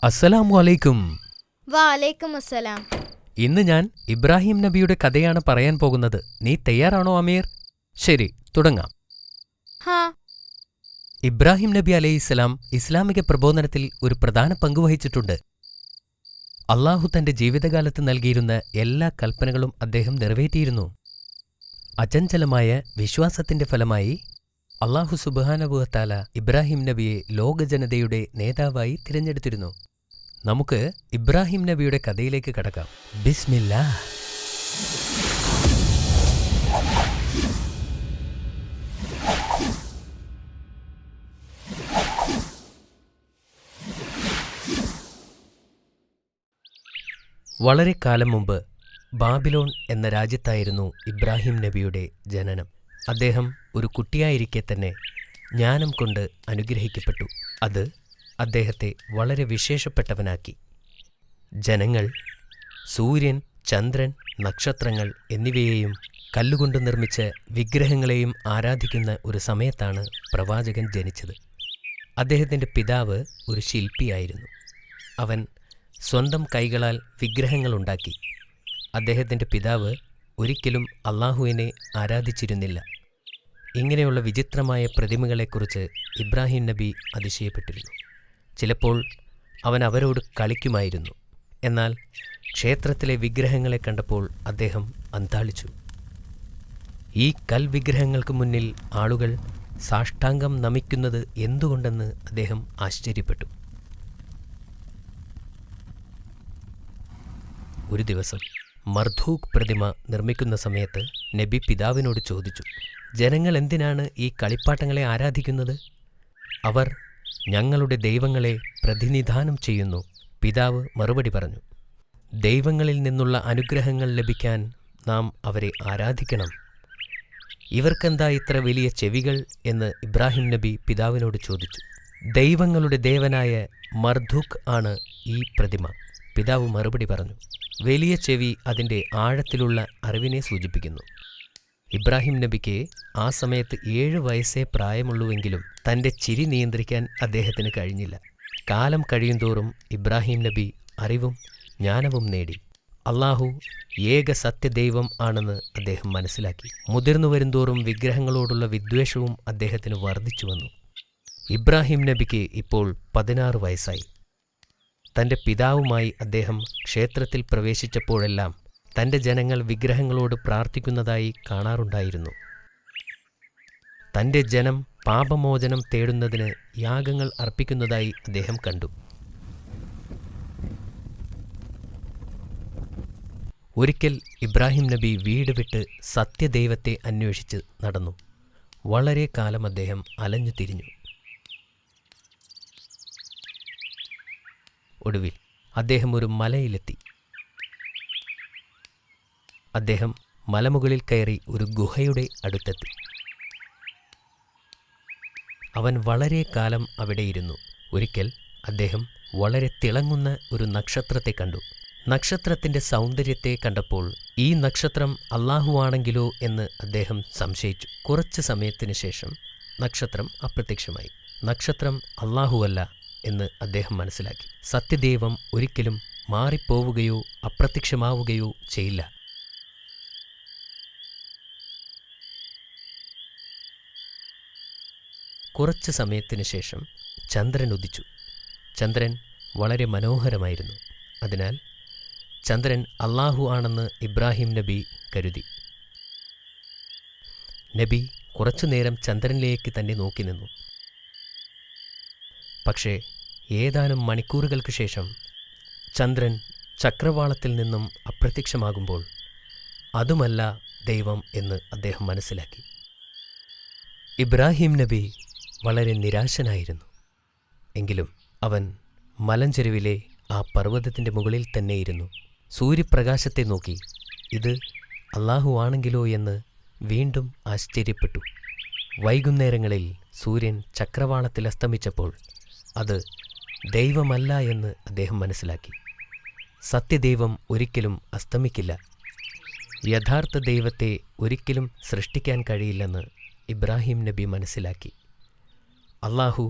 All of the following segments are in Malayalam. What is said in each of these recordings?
അസ്സലാമു അലൈക്കും. വാലൈക്കും അസ്സലാം. ഇന്ന് ഞാൻ ഇബ്രാഹിം നബിയുടെ കഥയാണ് പറയാൻ പോകുന്നത്. നീ തയ്യാറാണോ അമീർ? ശരി, തുടങ്ങാം. ഹാ. ഇബ്രാഹിം നബി അലൈഹിസ്സലാം ഇസ്ലാമിക പ്രബോധനത്തിൽ ഒരു പ്രധാന പങ്ക് വഹിച്ചിട്ടുണ്ട്. അള്ളാഹു തന്റെ ജീവിതകാലത്ത് നൽകിയിരുന്ന എല്ലാ കൽപ്പനകളും അദ്ദേഹം നിറവേറ്റിയിരുന്നു. അചഞ്ചലമായ വിശ്വാസത്തിന്റെ ഫലമായി അള്ളാഹു സുബ്ഹാനഹു വ തആല ഇബ്രാഹിം നബിയെ ലോകജനതയുടെ നേതാവായി തിരഞ്ഞെടുത്തിരുന്നു. നമുക്ക് ഇബ്രാഹിം നബിയുടെ കഥയിലേക്ക് കടക്കാം. ബിസ്മില്ലാഹ്. വളരെ കാലം മുമ്പ് ബാബിലോൺ എന്ന രാജ്യത്തായിരുന്നു ഇബ്രാഹിം നബിയുടെ ജനനം. അദ്ദേഹം ഒരു കുട്ടിയായിരിക്കെ തന്നെ ജ്ഞാനം കൊണ്ട് അനുഗ്രഹിക്കപ്പെട്ടു. അത് അദ്ദേഹത്തെ വളരെ വിശേഷപ്പെട്ടവനാക്കി. ജനങ്ങൾ സൂര്യൻ, ചന്ദ്രൻ, നക്ഷത്രങ്ങൾ എന്നിവയെയും കല്ലുകൊണ്ട് നിർമ്മിച്ച വിഗ്രഹങ്ങളെയും ആരാധിക്കുന്ന ഒരു സമയത്താണ് പ്രവാചകൻ ജനിച്ചത്. അദ്ദേഹത്തിൻ്റെ പിതാവ് ഒരു ശില്പിയായിരുന്നു. അവൻ സ്വന്തം കൈകളാൽ വിഗ്രഹങ്ങളുണ്ടാക്കി. അദ്ദേഹത്തിൻ്റെ പിതാവ് ഒരിക്കലും അള്ളാഹുവിനെ ആരാധിച്ചിരുന്നില്ല. ഇങ്ങനെയുള്ള വിചിത്രമായ പ്രതിമകളെക്കുറിച്ച് ഇബ്രാഹിം നബി അതിശയപ്പെട്ടിരുന്നു. ചിലപ്പോൾ അവൻ അവരോട് കളിക്കുമായിരുന്നു. എന്നാൽ ക്ഷേത്രത്തിലെ വിഗ്രഹങ്ങളെ കണ്ടപ്പോൾ അദ്ദേഹം അന്താളിച്ചു. ഈ കൽവിഗ്രഹങ്ങൾക്ക് മുന്നിൽ ആളുകൾ സാഷ്ടാംഗം നമിക്കുന്നത് എന്തുകൊണ്ടെന്ന് അദ്ദേഹം ആശ്ചര്യപ്പെട്ടു. ഒരു ദിവസം മർധൂഖ് പ്രതിമ നിർമ്മിക്കുന്ന സമയത്ത് നബി പിതാവിനോട് ചോദിച്ചു, ജനങ്ങൾ എന്തിനാണ് ഈ കളിപ്പാട്ടങ്ങളെ ആരാധിക്കുന്നത്? അവർ ഞങ്ങളുടെ ദൈവങ്ങളെ പ്രതിനിധാനം ചെയ്യുന്നു. പിതാവ് മറുപടി പറഞ്ഞു, ദൈവങ്ങളിൽ നിന്നുള്ള അനുഗ്രഹങ്ങൾ ലഭിക്കാൻ നാം അവരെ ആരാധിക്കണം. ഇവർക്കെന്താ ഇത്ര വലിയ ചെവികൾ എന്ന് ഇബ്രാഹിം നബി പിതാവിനോട് ചോദിച്ചു. ദൈവങ്ങളുടെ ദേവനായ മർധൂഖ് ആണ് ഈ പ്രതിമ. പിതാവ് മറുപടി പറഞ്ഞു, വലിയ ചെവി അതിൻ്റെ ആഴത്തിലുള്ള അറിവിനെ സൂചിപ്പിക്കുന്നു. ഇബ്രാഹിം നബിക്ക് ആ സമയത്ത് 7 വയസ്സേ പ്രായമുള്ളൂവെങ്കിലും തൻ്റെ ചിരി നിയന്ത്രിക്കാൻ അദ്ദേഹത്തിന് കഴിഞ്ഞില്ല. കാലം കഴിയുന്തോറും ഇബ്രാഹിം നബി അറിവും ജ്ഞാനവും നേടി. അള്ളാഹു ഏക സത്യദൈവം ആണെന്ന് അദ്ദേഹം മനസ്സിലാക്കി. മുതിർന്നു വരുന്തോറും വിഗ്രഹങ്ങളോടുള്ള വിദ്വേഷവും അദ്ദേഹത്തിന് വർദ്ധിച്ചു വന്നു. ഇബ്രാഹിം നബിക്ക് ഇപ്പോൾ 16 വയസ്സായി. തൻ്റെ പിതാവുമായി അദ്ദേഹം ക്ഷേത്രത്തിൽ പ്രവേശിച്ചപ്പോഴെല്ലാം തൻ്റെ ജനങ്ങൾ വിഗ്രഹങ്ങളോട് പ്രാർത്ഥിക്കുന്നതായി കാണാറുണ്ടായിരുന്നു. തൻ്റെ ജനം പാപമോചനം തേടുന്നതിന് യാഗങ്ങൾ അർപ്പിക്കുന്നതായി അദ്ദേഹം കണ്ടു. ഒരിക്കൽ ഇബ്രാഹിം നബി വീട് വിട്ട് സത്യദൈവത്തെ അന്വേഷിച്ച് നടന്നു. വളരെ കാലം അദ്ദേഹം അലഞ്ഞു തിരിഞ്ഞു. ഒടുവിൽ അദ്ദേഹം ഒരു മലയിലെത്തി. അദ്ദേഹം മലമുകളിൽ കയറി ഒരു ഗുഹയുടെ അടുത്തെത്തി. അവൻ വളരെ കാലം അവിടെയിരുന്നു. ഒരിക്കൽ അദ്ദേഹം വളരെ തിളങ്ങുന്ന ഒരു നക്ഷത്രത്തെ കണ്ടു. നക്ഷത്രത്തിൻ്റെ സൗന്ദര്യത്തെ കണ്ടപ്പോൾ ഈ നക്ഷത്രം അള്ളാഹുവാണെങ്കിലോ എന്ന് അദ്ദേഹം സംശയിച്ചു. കുറച്ച് സമയത്തിന് ശേഷം നക്ഷത്രം അപ്രത്യക്ഷമായി. നക്ഷത്രം അള്ളാഹുവല്ല എന്ന് അദ്ദേഹം മനസ്സിലാക്കി. സത്യദൈവം ഒരിക്കലും മാറിപ്പോവുകയോ അപ്രത്യക്ഷമാവുകയോ ചെയ്യില്ല. കുറച്ച് സമയത്തിന് ശേഷം ചന്ദ്രൻ ഉദിച്ചു. ചന്ദ്രൻ വളരെ മനോഹരമായിരുന്നു. അതിനാൽ ചന്ദ്രൻ അള്ളാഹു ആണെന്ന് ഇബ്രാഹിം നബി കരുതി. നബി കുറച്ചുനേരം ചന്ദ്രനിലേക്ക് തന്നെ നോക്കി നിന്നു. പക്ഷേ ഏതാനും മണിക്കൂറുകൾക്ക് ശേഷം ചന്ദ്രൻ ചക്രവാളത്തിൽ നിന്നും അപ്രത്യക്ഷമാകുമ്പോൾ അതുമല്ല ദൈവം എന്ന് അദ്ദേഹം മനസ്സിലാക്കി. ഇബ്രാഹിം നബി വളരെ നിരാശനായിരുന്നു. എങ്കിലും അവൻ മലഞ്ചെരുവിലെ ആ പർവ്വതത്തിൻ്റെ മുകളിൽ തന്നെയിരുന്നു. സൂര്യപ്രകാശത്തെ നോക്കി ഇത് അള്ളാഹു ആണെങ്കിലോ എന്ന് വീണ്ടും ആശ്ചര്യപ്പെട്ടു. വൈകുന്നേരങ്ങളിൽ സൂര്യൻ ചക്രവാളത്തിൽ അസ്തമിച്ചപ്പോൾ അത് ദൈവമല്ല എന്ന് അദ്ദേഹം മനസ്സിലാക്കി. സത്യദൈവം ഒരിക്കലും അസ്തമിക്കില്ല. യഥാർത്ഥ ദൈവത്തെ ഒരിക്കലും സൃഷ്ടിക്കാൻ കഴിയില്ലെന്ന് ഇബ്രാഹിം നബി മനസ്സിലാക്കി. അള്ളാഹു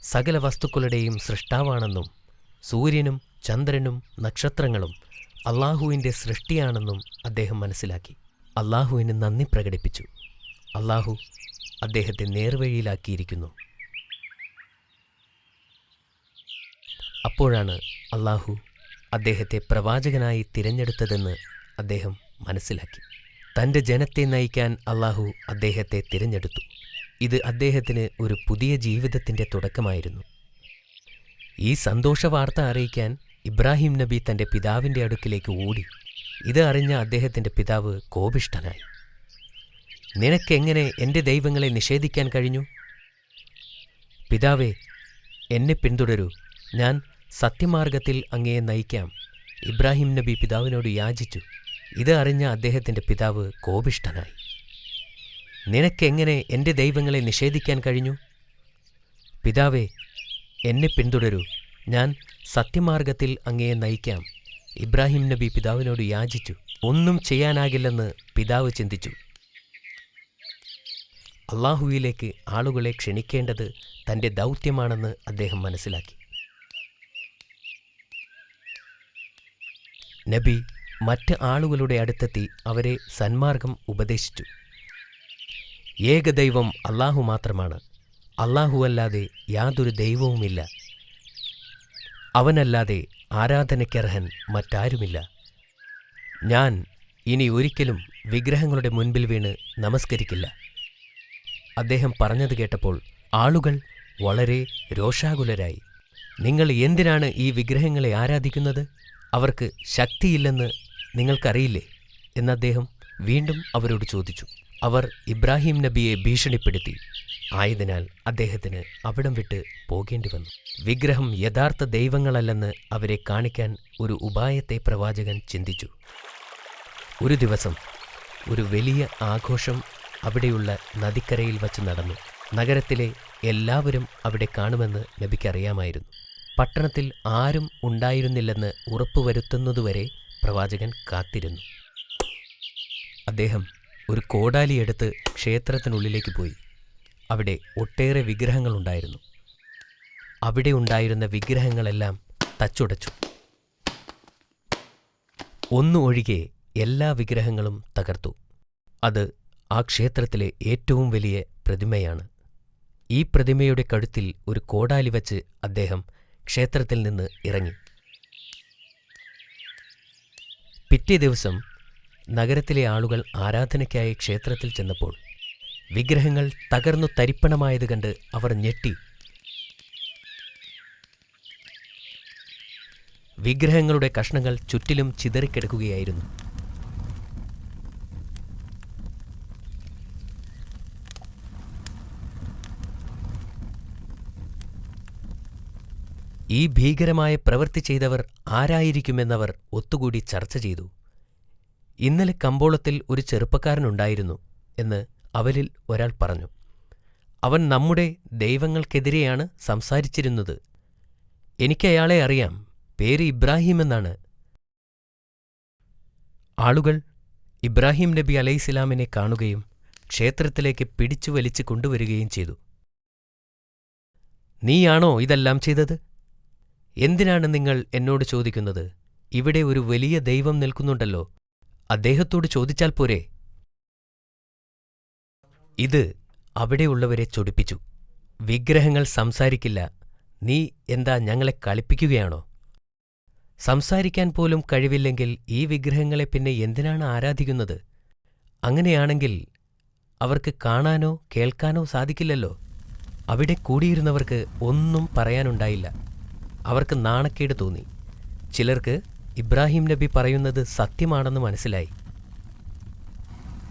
സകല വസ്തുക്കളുടെയും സൃഷ്ടാവാണെന്നും സൂര്യനും ചന്ദ്രനും നക്ഷത്രങ്ങളും അള്ളാഹുവിൻ്റെ സൃഷ്ടിയാണെന്നും അദ്ദേഹം മനസ്സിലാക്കി. അള്ളാഹുവിന് നന്ദി പ്രകടിപ്പിച്ചു. അള്ളാഹു അദ്ദേഹത്തെ നേർവഴിയിലാക്കിയിരിക്കുന്നു. അപ്പോഴാണ് അള്ളാഹു അദ്ദേഹത്തെ പ്രവാചകനായി തിരഞ്ഞെടുത്തതെന്ന് അദ്ദേഹം മനസ്സിലാക്കി. തൻ്റെ ജനത്തെ നയിക്കാൻ അള്ളാഹു അദ്ദേഹത്തെ തിരഞ്ഞെടുത്തു. ഇത് അദ്ദേഹത്തിന് ഒരു പുതിയ ജീവിതത്തിൻ്റെ തുടക്കമായിരുന്നു. ഈ സന്തോഷവാർത്ത അറിയിക്കാൻ ഇബ്രാഹിം നബി തൻ്റെ പിതാവിൻ്റെ അടുക്കിലേക്ക് ഓടി. ഇത് അറിഞ്ഞ അദ്ദേഹത്തിൻ്റെ പിതാവ് കോപിഷ്ഠനായി. നിനക്കെങ്ങനെ എൻ്റെ ദൈവങ്ങളെ നിഷേധിക്കാൻ കഴിഞ്ഞു? പിതാവേ, എന്നെ പിന്തുടരൂ, ഞാൻ സത്യമാർഗത്തിൽ അങ്ങയെ നയിക്കാം. ഇബ്രാഹിം നബി പിതാവിനോട് യാചിച്ചു. ഇത് അറിഞ്ഞ അദ്ദേഹത്തിൻ്റെ പിതാവ് കോപിഷ്ഠനായി. നിനക്കെങ്ങനെ എൻ്റെ ദൈവങ്ങളെ നിഷേധിക്കാൻ കഴിഞ്ഞു? പിതാവേ, എന്നെ പിന്തുടരൂ, ഞാൻ സത്യമാർഗത്തിൽ അങ്ങയെ നയിക്കാം. ഇബ്രാഹിം നബി പിതാവിനോട് യാചിച്ചു. ഒന്നും ചെയ്യാനാകില്ലെന്ന് പിതാവ് ചിന്തിച്ചു. അള്ളാഹുവിലേക്ക് ആളുകളെ ക്ഷണിക്കേണ്ടത് തൻ്റെ ദൗത്യമാണെന്ന് അദ്ദേഹം മനസ്സിലാക്കി. നബി മറ്റ് ആളുകളുടെ അടുത്തെത്തി അവരെ സന്മാർഗം ഉപദേശിച്ചു. ഏകദൈവം അള്ളാഹു മാത്രമാണ്. അല്ലാഹുവല്ലാതെ യാതൊരു ദൈവവുമില്ല. അവനല്ലാതെ ആരാധനയ്ക്കർഹൻ മറ്റാരുമില്ല. ഞാൻ ഇനി ഒരിക്കലും വിഗ്രഹങ്ങളുടെ മുൻപിൽ വീണ് നമസ്കരിക്കില്ല. അദ്ദേഹം പറഞ്ഞത് കേട്ടപ്പോൾ ആളുകൾ വളരെ രോഷാകുലരായി. നിങ്ങൾ എന്തിനാണ് ഈ വിഗ്രഹങ്ങളെ ആരാധിക്കുന്നത്? അവർക്ക് ശക്തിയില്ലെന്ന് നിങ്ങൾക്കറിയില്ലേ എന്ന് അദ്ദേഹം വീണ്ടും അവരോട് ചോദിച്ചു. അവർ ഇബ്രാഹിം നബിയെ ഭീഷണിപ്പെടുത്തി. ആയതിനാൽ അദ്ദേഹത്തിന് അവിടം വിട്ട് പോകേണ്ടി വന്നു. വിഗ്രഹം യഥാർത്ഥ ദൈവങ്ങളല്ലെന്ന് അവരെ കാണിക്കാൻ ഒരു ഉപായത്തെ പ്രവാചകൻ ചിന്തിച്ചു. ഒരു ദിവസം ഒരു വലിയ ആഘോഷം അവിടെയുള്ള നദിക്കരയിൽ വച്ച് നടന്നു. നഗരത്തിലെ എല്ലാവരും അവിടെ കാണുമെന്ന് നബിക്കറിയാമായിരുന്നു. പട്ടണത്തിൽ ആരും ഉണ്ടായിരുന്നില്ലെന്ന് ഉറപ്പുവരുത്തുന്നതുവരെ പ്രവാചകൻ കാത്തിരുന്നു. അദ്ദേഹം ഒരു കോടാലിയെടുത്ത് ക്ഷേത്രത്തിനുള്ളിലേക്ക് പോയി. അവിടെ ഒട്ടേറെ വിഗ്രഹങ്ങളുണ്ടായിരുന്നു. അവിടെ ഉണ്ടായിരുന്ന വിഗ്രഹങ്ങളെല്ലാം തച്ചുടച്ചു. ഒന്നു ഒഴികെ എല്ലാ വിഗ്രഹങ്ങളും തകർത്തു. അത് ആ ക്ഷേത്രത്തിലെ ഏറ്റവും വലിയ പ്രതിമയാണ്. ഈ പ്രതിമയുടെ കഴുത്തിൽ ഒരു കോടാലി വച്ച് അദ്ദേഹം ക്ഷേത്രത്തിൽ നിന്ന് ഇറങ്ങി. പിറ്റേ ദിവസം നഗരത്തിലെ ആളുകൾ ആരാധനയ്ക്കായി ക്ഷേത്രത്തിൽ ചെന്നപ്പോൾ വിഗ്രഹങ്ങൾ തകർന്നു തരിപ്പണമായത് കണ്ട് അവർ ഞെട്ടി. വിഗ്രഹങ്ങളുടെ കഷ്ണങ്ങൾ ചുറ്റിലും ചിതറിക്കിടക്കുകയായിരുന്നു. ഈ ഭീകരമായ പ്രവൃത്തി ചെയ്തവർ ആരായിരിക്കുമെന്നവർ ഒത്തുകൂടി ചർച്ച ചെയ്തു. ഇന്നലെ കമ്പോളത്തിൽ ഒരു ചെറുപ്പക്കാരനുണ്ടായിരുന്നു എന്ന് അവരിൽ ഒരാൾ പറഞ്ഞു. അവൻ നമ്മുടെ ദൈവങ്ങൾക്കെതിരെയാണ് സംസാരിച്ചിരുന്നത്. എനിക്കയാളെ അറിയാം, പേര് ഇബ്രാഹിം എന്നാണ്. ആളുകൾ ഇബ്രാഹിം നബി അലൈഹിസ്സലാമിനെ കാണുകയും ക്ഷേത്രത്തിലേക്ക് പിടിച്ചു വലിച്ചു കൊണ്ടുവരികയും ചെയ്തു. നീയാണോ ഇതെല്ലാം ചെയ്തത്? എന്തിനാണ് നിങ്ങൾ എന്നോട് ചോദിക്കുന്നത്? ഇവിടെ ഒരു വലിയ ദൈവം നിൽക്കുന്നുണ്ടല്ലോ, അദ്ദേഹത്തോട് ചോദിച്ചാൽ പോരെ? ഇത് അവിടെയുള്ളവരെ ചൊടിപ്പിച്ചു. വിഗ്രഹങ്ങൾ സംസാരിക്കില്ല, നീ എന്താ ഞങ്ങളെ കളിപ്പിക്കുകയാണോ? സംസാരിക്കാൻ പോലും കഴിവില്ലെങ്കിൽ ഈ വിഗ്രഹങ്ങളെ പിന്നെ എന്തിനാണ് ആരാധിക്കുന്നത്? അങ്ങനെയാണെങ്കിൽ അവർക്ക് കാണാനോ കേൾക്കാനോ സാധിക്കില്ലല്ലോ. അവിടെ കൂടിയിരുന്നവർക്ക് ഒന്നും പറയാനുണ്ടായില്ല. അവർക്ക് നാണക്കേട് തോന്നി. ചിലർക്ക് ഇബ്രാഹിം നബി പറയുന്നത് സത്യമാണെന്ന് മനസ്സിലായി.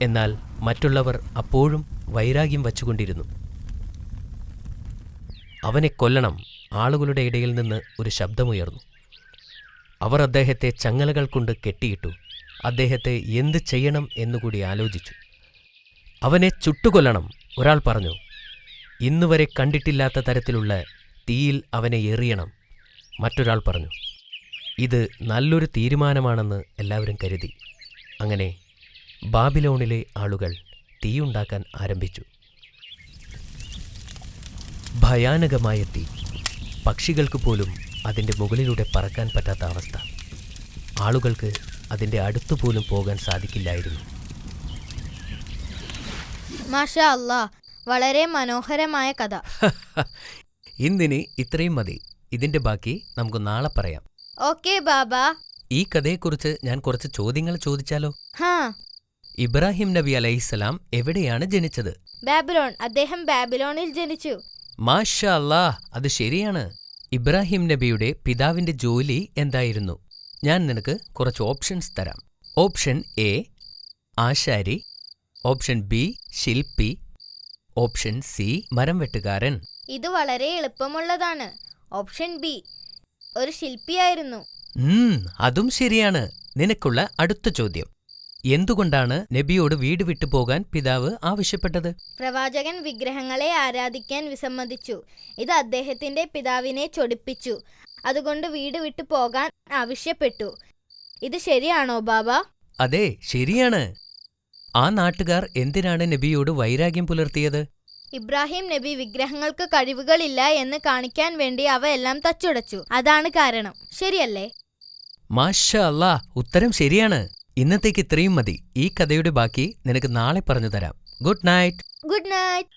എന്നാൽ മറ്റുള്ളവർ അപ്പോഴും വൈരാഗ്യം വച്ചുകൊണ്ടിരുന്നു. അവനെ കൊല്ലണം! ആളുകളുടെ ഇടയിൽ നിന്ന് ഒരു ശബ്ദമുയർന്നു. അവർ അദ്ദേഹത്തെ ചങ്ങലകൾ കൊണ്ട് കെട്ടിയിട്ടു. അദ്ദേഹത്തെ എന്ത് ചെയ്യണം എന്നുകൂടി ആലോചിച്ചു. അവനെ ചുട്ടുകൊല്ലണം! ഒരാൾ പറഞ്ഞു. ഇന്നുവരെ കണ്ടിട്ടില്ലാത്ത തരത്തിലുള്ള തീയിൽ അവനെ എറിയണം! മറ്റൊരാൾ പറഞ്ഞു. ഇത് നല്ലൊരു തീരുമാനമാണെന്ന് എല്ലാവരും കരുതി. അങ്ങനെ ബാബിലോണിലെ ആളുകൾ തീയുണ്ടാക്കാൻ ആരംഭിച്ചു. ഭയാനകമായ തീ. പക്ഷികൾക്ക് പോലും അതിൻ്റെ മുകളിലൂടെ പറക്കാൻ പറ്റാത്ത അവസ്ഥ. ആളുകൾക്ക് അതിൻ്റെ അടുത്തുപോലും പോകാൻ സാധിക്കില്ലായിരുന്നു. മാഷാ അല്ലാ, വളരെ മനോഹരമായ കഥ. ഇന്നിനി ഇത്രയും മതി. ഇതിൻ്റെ ബാക്കി നമുക്ക് നാളെ പറയാം. ഓക്കേ ബാബാ. ഈ കഥയെക്കുറിച്ച് ഞാൻ കുറച്ച് ചോദ്യങ്ങൾ ചോദിച്ചാലോ? ഹാ. ഇബ്രാഹിം നബി അലൈഹിസ്സലാം എവിടെയാണ് ജനിച്ചത്? ബാബിലോൺ. അദ്ദേഹം ബാബിലോണിൽ ജനിച്ചു. മാഷാ അല്ലാ, അത് ശരിയാണ്. ഇബ്രാഹിം നബിയുടെ പിതാവിന്റെ ജോലി എന്തായിരുന്നു? ഞാൻ നിനക്ക് കുറച്ച് ഓപ്ഷൻസ് തരാം. ഓപ്ഷൻ എ ആശാരി, ഓപ്ഷൻ ബി ശില്പി, ഓപ്ഷൻ സി മരം വെട്ടുകാരൻ. ഇത് വളരെ എളുപ്പമുള്ളതാണ്. ഓപ്ഷൻ ബി, ഒരു ശില്പിയായിരുന്നു. അതും ശരിയാണ്. നിനക്കുള്ള അടുത്ത ചോദ്യം. എന്തുകൊണ്ടാണ് നബിയോട് വീട് വിട്ടു പോകാൻ പിതാവ് ആവശ്യപ്പെട്ടത്? പ്രവാചകൻ വിഗ്രഹങ്ങളെ ആരാധിക്കാൻ വിസമ്മതിച്ചു. ഇത് അദ്ദേഹത്തിന്റെ പിതാവിനെ ചൊടിപ്പിച്ചു. അതുകൊണ്ട് വീട് വിട്ടു പോകാൻ ആവശ്യപ്പെട്ടു. ഇത് ശരിയാണോ ബാബ? അതെ, ശരിയാണ്. ആ നാട്ടുകാർ എന്തിനാണ് നബിയോട് വൈരാഗ്യം പുലർത്തിയത്? ഇബ്രാഹിം നബി വിഗ്രഹങ്ങൾക്ക് കഴിവുകളില്ല എന്ന് കാണിക്കാൻ വേണ്ടി അവയെല്ലാം തച്ചുടച്ചു. അതാണ് കാരണം. ശരിയല്ലേ? മാഷാ അല്ലാ, ഉത്തരം ശരിയാണ്. ഇന്നത്തേക്ക് ഇത്രയും മതി. ഈ കഥയുടെ ബാക്കി നിനക്ക് നാളെ പറഞ്ഞു തരാം. Good night. Good night.